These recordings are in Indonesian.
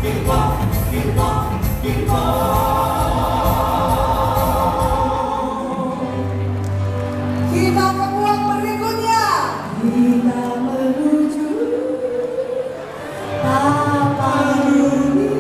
Kita ke buah berikutnya. Kita menuju Tapanuli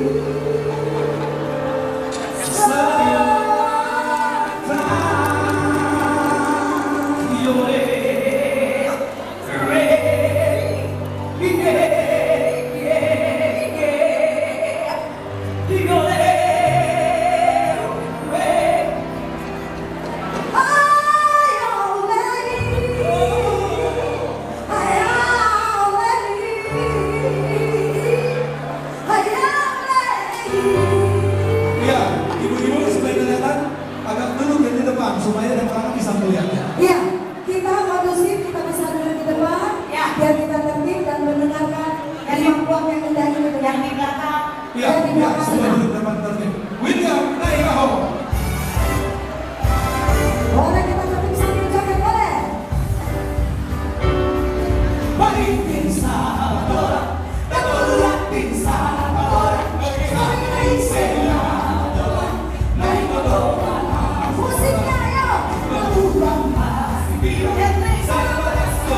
supaya anak-anak bisa melihatnya. Iya, kita kondusif, kita bisa duduk di depan, ya, biar kita tertib dan mendengarkan kemampuan yang indah itu yang di belakang. Iya, iya, semua duduk di depan tertib. William, naik aho. Boleh kita tertib sambil joget, boleh? Balikin sabor, tabulat pinsan, tabulat musiknya ayo.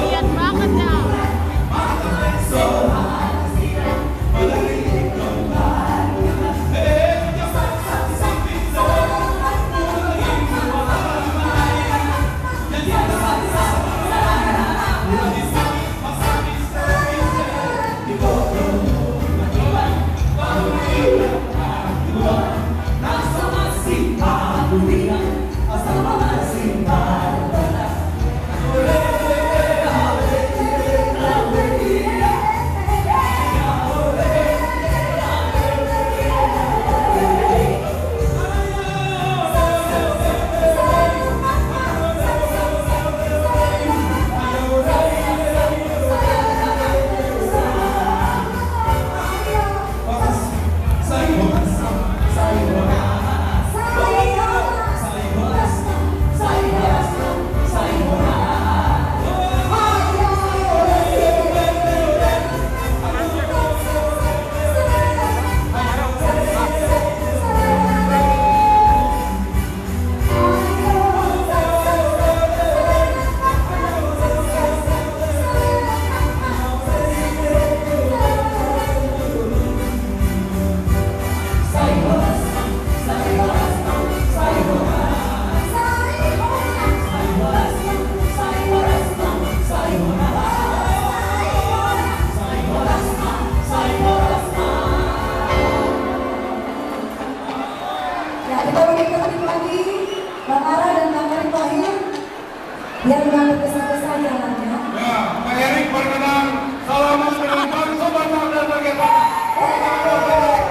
Lihat banget ya. Biar mengambil kesan-kesan yang lainnya. Ya, Pak Erik berkenan. Salam mendengar sobat dan bagaimana.